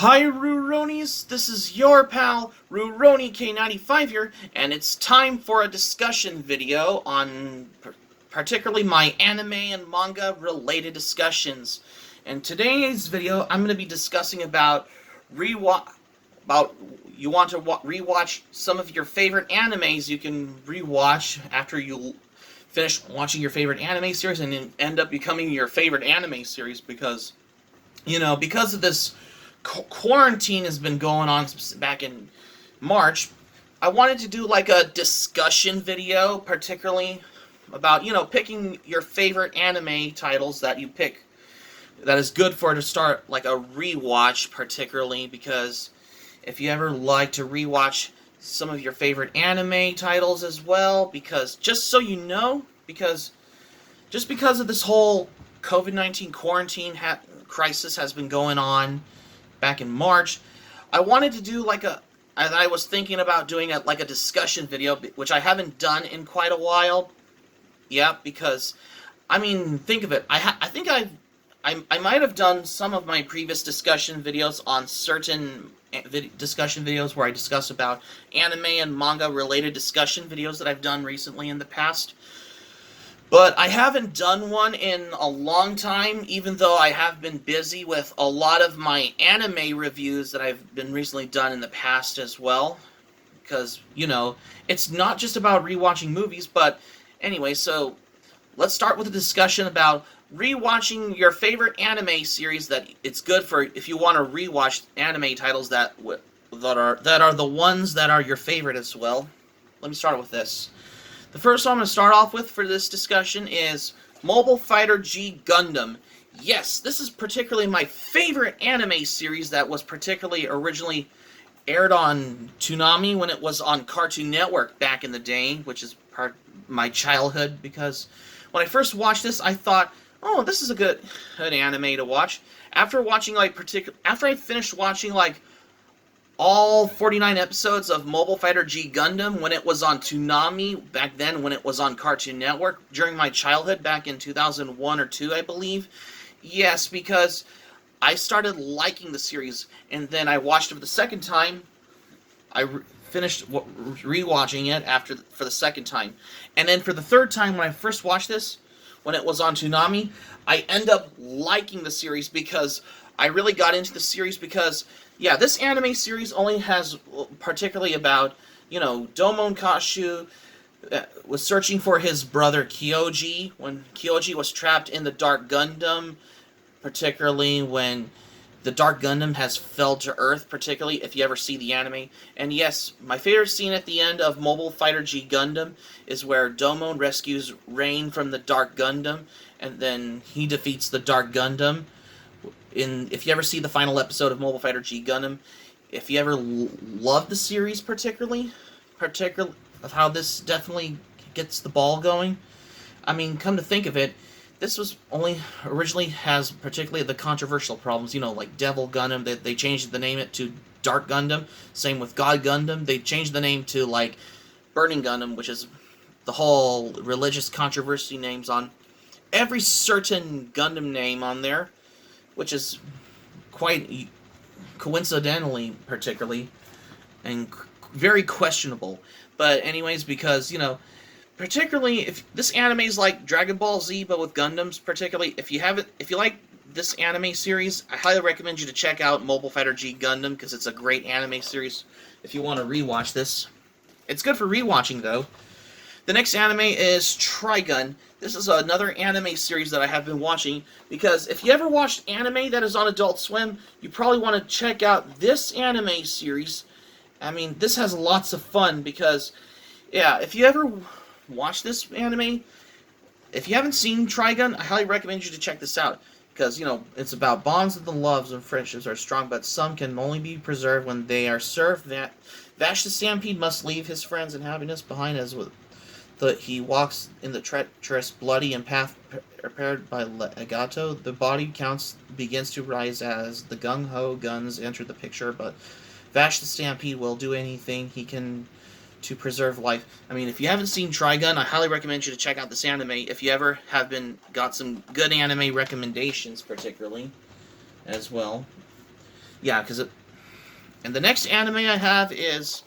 Hi Rurouni's, this is your pal Rurouni K95 here, and it's time for a discussion video on particularly my anime and manga related discussions. In today's video, I'm going to be discussing about you want to rewatch some of your favorite animes you can rewatch after you finish watching your favorite anime series and end up becoming your favorite anime series because because of this quarantine has been going on back in March. I wanted to do like a discussion video, particularly about, picking your favorite anime titles that you pick that is good for to start like a rewatch, particularly because if you ever like to rewatch some of your favorite anime titles as well, because just so you know, because of this whole COVID-19 quarantine crisis has been going on back in March, I wanted to do I was thinking about doing a discussion video, which I haven't done in quite a while. Yeah, because, think of it. I think I might have done some of my previous discussion videos on certain discussion videos where I discuss about anime and manga related discussion videos that I've done recently in the past. But I haven't done one in a long time, even though I have been busy with a lot of my anime reviews that I've been recently done in the past as well. Because, it's not just about rewatching movies, but anyway, so let's start with a discussion about rewatching your favorite anime series that it's good for if you want to rewatch anime titles that are the ones that are your favorite as well. Let me start with this. The first one I'm going to start off with for this discussion is Mobile Fighter G Gundam. Yes, this is particularly my favorite anime series that was particularly originally aired on Toonami when it was on Cartoon Network back in the day, which is part of my childhood, because when I first watched this, I thought, oh, this is a good anime to watch. After I finished watching all 49 episodes of Mobile Fighter G Gundam when it was on Toonami back then, when it was on Cartoon Network during my childhood back in 2001 or 2, I believe. Yes, because I started liking the series, and then I watched it for the second time. I finished rewatching it for the second time, and then for the third time when I first watched this, when it was on Toonami, I end up liking the series because I really got into the series because, yeah, this anime series only has particularly about, Domon Kashu was searching for his brother Kyoji when Kyoji was trapped in the Dark Gundam, particularly when the Dark Gundam has fell to Earth, particularly if you ever see the anime. And yes, my favorite scene at the end of Mobile Fighter G Gundam is where Domon rescues Rain from the Dark Gundam, and then he defeats the Dark Gundam. If you ever see the final episode of Mobile Fighter G Gundam, if you ever love the series particularly of how this definitely gets the ball going, come to think of it, this was only originally has particularly the controversial problems, like Devil Gundam, they changed the name to Dark Gundam. Same with God Gundam, they changed the name to Burning Gundam, which is the whole religious controversy names on every certain Gundam name on there, which is quite coincidentally particularly and very questionable. But anyways, because particularly if this anime is like Dragon Ball Z but with Gundams, particularly if you like this anime series, I highly recommend you to check out Mobile Fighter G Gundam because it's a great anime series if you want to rewatch this. It's good for rewatching though. The next anime is Trigun. This is another anime series that I have been watching because if you ever watched anime that is on Adult Swim, you probably want to check out this anime series. This has lots of fun because, yeah, if you ever watch this anime, if you haven't seen Trigun, I highly recommend you to check this out because, it's about bonds and the loves and friendships are strong, but some can only be preserved when they are served. Vash the Stampede must leave his friends and happiness behind as he walks in the treacherous, bloody, and path prepared by Legato. The body counts begins to rise as the gung-ho guns enter the picture, but Vash the Stampede will do anything he can to preserve life. If you haven't seen Trigun, I highly recommend you to check out this anime if you ever have got some good anime recommendations, particularly, as well. Yeah, and the next anime I have is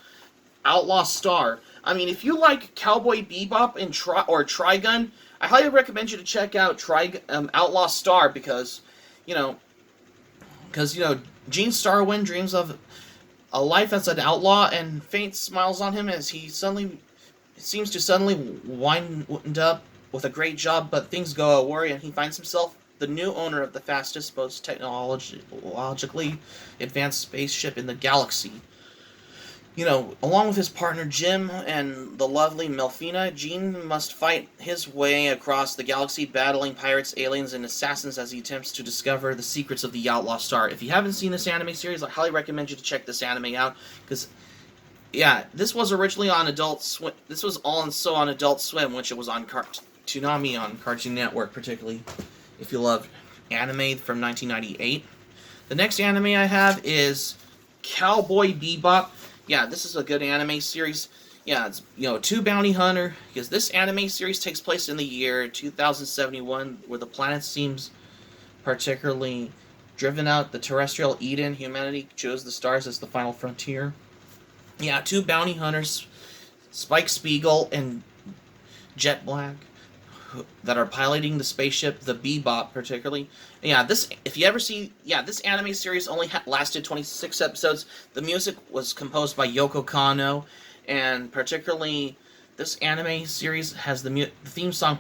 Outlaw Star. I mean, if you like Cowboy Bebop and Trigun, I highly recommend you to check out Outlaw Star you know, Gene Starwind dreams of a life as an outlaw, and fate smiles on him as he seems to suddenly wind up with a great job, but things go awry, and he finds himself the new owner of the fastest, most technologically advanced spaceship in the galaxy. Along with his partner Jim and the lovely Melfina, Gene must fight his way across the galaxy, battling pirates, aliens, and assassins as he attempts to discover the secrets of the Outlaw Star. If you haven't seen this anime series, I highly recommend you to check this anime out, because, yeah, this was originally on Adult Swim. This was also on Adult Swim, which it was on Toonami on Cartoon Network, particularly if you love anime from 1998. The next anime I have is Cowboy Bebop. Yeah, this is a good anime series. Yeah, it's, two bounty hunter, because this anime series takes place in the year 2071, where the planet seems particularly driven out the terrestrial Eden. Humanity chose the stars as the final frontier. Yeah, two bounty hunters, Spike Spiegel and Jet Black, that are piloting the spaceship, the Bebop, particularly. Yeah, this anime series only lasted 26 episodes. The music was composed by Yoko Kanno, and particularly this anime series has the theme song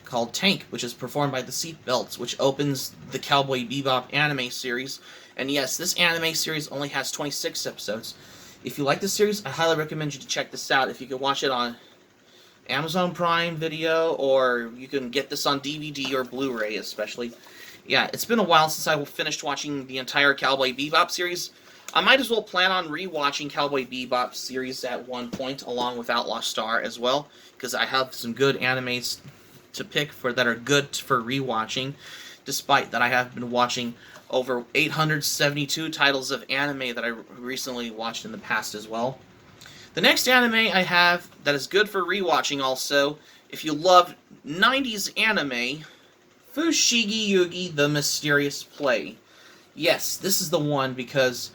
called Tank, which is performed by the Seatbelts, which opens the Cowboy Bebop anime series. And yes, this anime series only has 26 episodes. If you like this series, I highly recommend you to check this out. If you can watch it on Amazon Prime Video, or you can get this on DVD or Blu-ray especially. Yeah, it's been a while since I finished watching the entire Cowboy Bebop series. I might as well plan on rewatching Cowboy Bebop series at one point, along with Outlaw Star as well, because I have some good animes to pick that are good for rewatching, despite that I have been watching over 872 titles of anime that I recently watched in the past as well. The next anime I have that is good for rewatching also, if you love 90s anime, Fushigi Yugi, The Mysterious Play. Yes, this is the one because,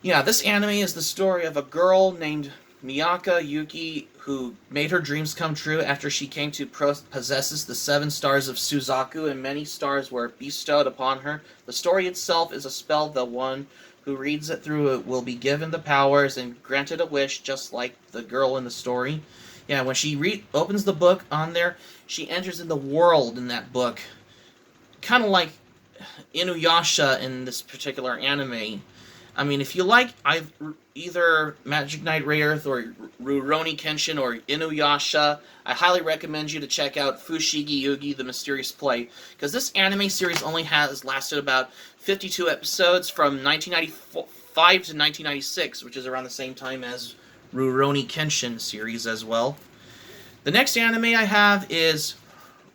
this anime is the story of a girl named Miyaka Yuki who made her dreams come true after she came to possess the 7 stars of Suzaku, and many stars were bestowed upon her. The story itself is a spell. The one who reads it through it will be given the powers and granted a wish, just like the girl in the story. Yeah, when she opens the book on there, she enters in the world in that book. Kind of like Inuyasha in this particular anime. I mean, if you like either Magic Knight Rayearth or Rurouni Kenshin or Inuyasha, I highly recommend you to check out Fushigi Yugi, The Mysterious Play, because this anime series only has lasted about 52 episodes from 1995 to 1996, which is around the same time as Rurouni Kenshin series as well. The next anime I have is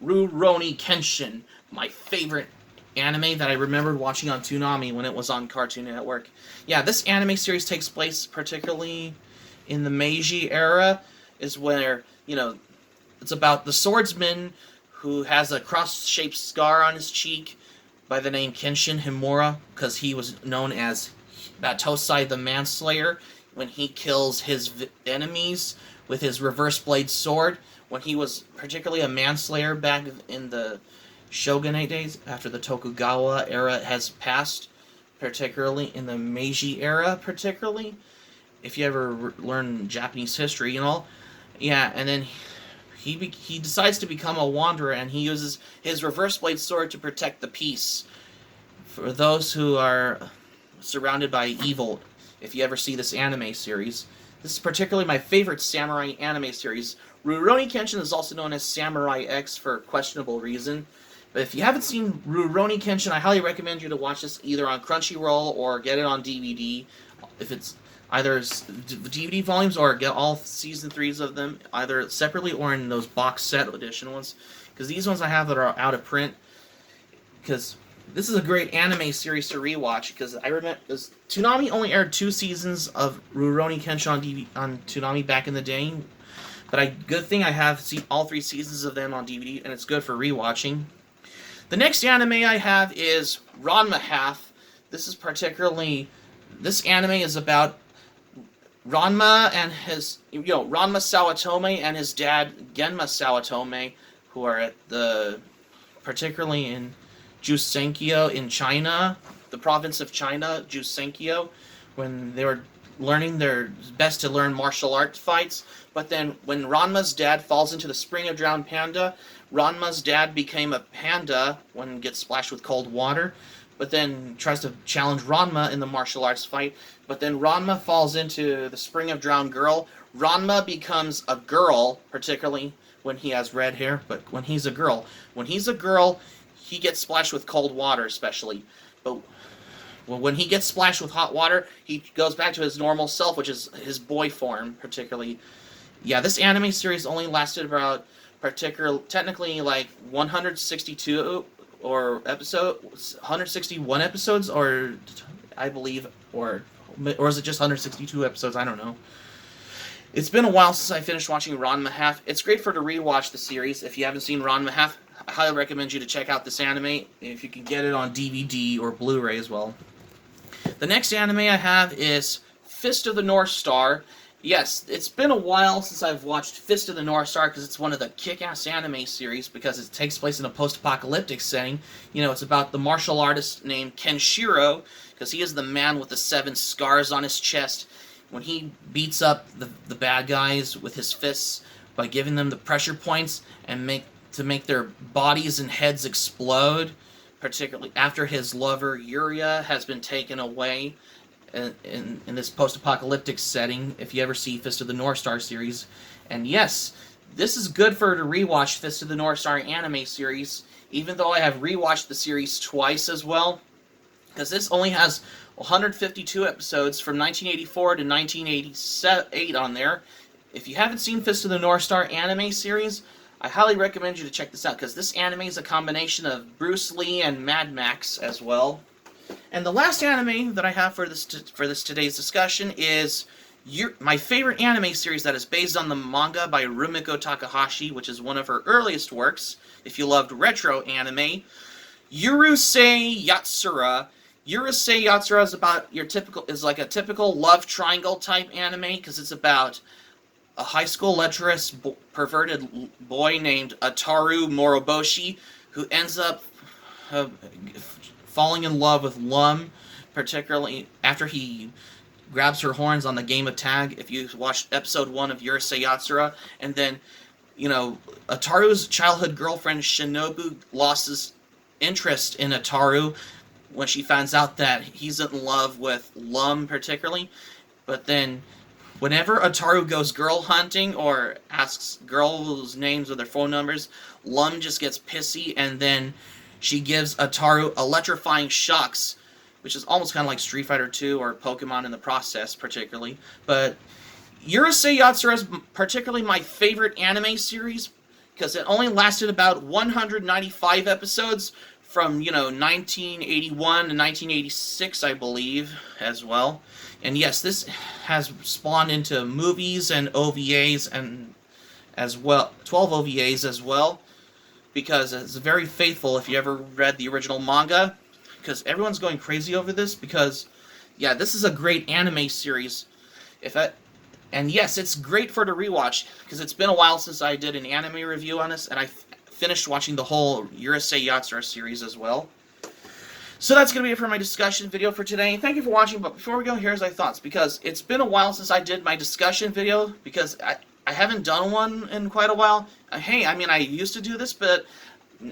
Rurouni Kenshin, my favorite anime that I remembered watching on Toonami when it was on Cartoon Network. Yeah, this anime series takes place particularly in the Meiji era, is where, it's about the swordsman who has a cross-shaped scar on his cheek by the name Kenshin Himura, because he was known as Batosai the Manslayer when he kills his enemies with his reverse blade sword, when he was particularly a manslayer back in the Shogunate days, after the Tokugawa era has passed, particularly in the Meiji era, particularly, if you ever learn Japanese history and all. Yeah, and then he decides to become a wanderer, and he uses his reverse blade sword to protect the peace for those who are surrounded by evil. If you ever see this anime series, this is particularly my favorite samurai anime series. Rurouni Kenshin is also known as Samurai X for questionable reason. But if you haven't seen Rurouni Kenshin, I highly recommend you to watch this either on Crunchyroll or get it on DVD. If it's either DVD volumes or get all season 3s of them, either separately or in those box set edition ones. Because these ones I have that are out of print. Because this is a great anime series to rewatch. Because I remember Toonami only aired 2 seasons of Rurouni Kenshin on Toonami back in the day. But good thing I have all 3 seasons of them on DVD, and it's good for rewatching. The next anime I have is Ranma Half. This is particularly, this anime is about Ranma and his, Ranma Sawatome and his dad Genma Sawatome, who are at particularly in Jusenkyo in China, the province of China, Jusenkyo, when they were learning their best to learn martial arts fights. But then when Ranma's dad falls into the spring of drowned panda, Ranma's dad became a panda when he gets splashed with cold water, but then tries to challenge Ranma in the martial arts fight. But then Ranma falls into the spring of drowned girl. Ranma becomes a girl, particularly when he has red hair, but when he's a girl. When he's a girl, he gets splashed with cold water, especially. But when he gets splashed with hot water, he goes back to his normal self, which is his boy form, particularly. Yeah, this anime series only lasted about, technically, like 162 or 161 episodes, or I believe, or is it just 162 episodes? I don't know. It's been a while since I finished watching Ranma Half. It's great to rewatch the series. If you haven't seen Ranma Half, I highly recommend you to check out this anime, if you can get it on DVD or Blu-ray as well. The next anime I have is Fist of the North Star. Yes, it's been a while since I've watched Fist of the North Star because it's one of the kick-ass anime series because it takes place in a post-apocalyptic setting. It's about the martial artist named Kenshiro, because he is the man with the 7 scars on his chest. When he beats up the bad guys with his fists by giving them the pressure points and make their bodies and heads explode, particularly after his lover Yuria has been taken away in this post-apocalyptic setting, if you ever see Fist of the North Star series. And yes, this is good to rewatch Fist of the North Star anime series, even though I have rewatched the series twice as well, because this only has 152 episodes from 1984 to 1988 on there. If you haven't seen Fist of the North Star anime series, I highly recommend you to check this out, because this anime is a combination of Bruce Lee and Mad Max as well. And the last anime that I have for this today's discussion is my favorite anime series that is based on the manga by Rumiko Takahashi, which is one of her earliest works. If you loved retro anime, Yuura Sayuta. Yuura Sayuta is like a typical love triangle type anime, because it's about a high school lecherous perverted boy named Ataru Moroboshi, who ends up falling in love with Lum, particularly after he grabs her horns on the game of tag. If you watched episode 1 of Yuura Sayuta, and then, Ataru's childhood girlfriend Shinobu loses interest in Ataru when she finds out that he's in love with Lum, particularly. But then, whenever Ataru goes girl hunting or asks girls' names or their phone numbers, Lum just gets pissy, and then she gives Ataru electrifying shocks, which is almost kind of like Street Fighter 2 or Pokemon in the process, particularly. But Yuura Sayuta is particularly my favorite anime series, because it only lasted about 195 episodes from, 1981 to 1986, I believe, as well. And yes, this has spawned into movies and OVAs and as well, 12 OVAs as well, because it's very faithful if you ever read the original manga, because everyone's going crazy over this, because, yeah, this is a great anime series. And yes, it's great to rewatch, because it's been a while since I did an anime review on this, and I finished watching the whole Yuura Sayuta series as well. So that's going to be it for my discussion video for today. Thank you for watching, but before we go, here's my thoughts, because it's been a while since I did my discussion video, because I haven't done one in quite a while. I used to do this, but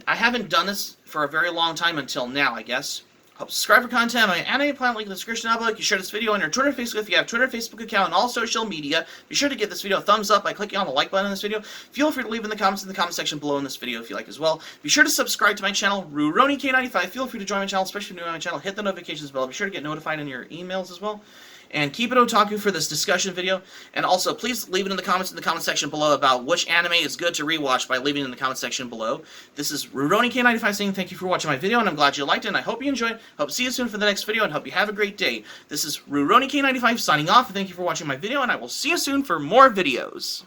I haven't done this for a very long time until now, I guess. Hope subscribe for content on my anime plan, link in the description down below. You can share this video on your Twitter and Facebook if you have Twitter, Facebook account, and all social media. Be sure to give this video a thumbs up by clicking on the like button in this video. Feel free to leave in the comments section below in this video if you like as well. Be sure to subscribe to my channel, Rurouni K95. Feel free to join my channel, especially if you're new on my channel. Hit the notifications bell. Be sure to get notified in your emails as well. And keep it otaku for this discussion video. And also, please leave it in the comments section below about which anime is good to rewatch by leaving it in the comment section below. This is Rurouni K95 saying thank you for watching my video, and I'm glad you liked it, and I hope you enjoyed. Hope to see you soon for the next video, and hope you have a great day. This is Rurouni K95 signing off, and thank you for watching my video, and I will see you soon for more videos.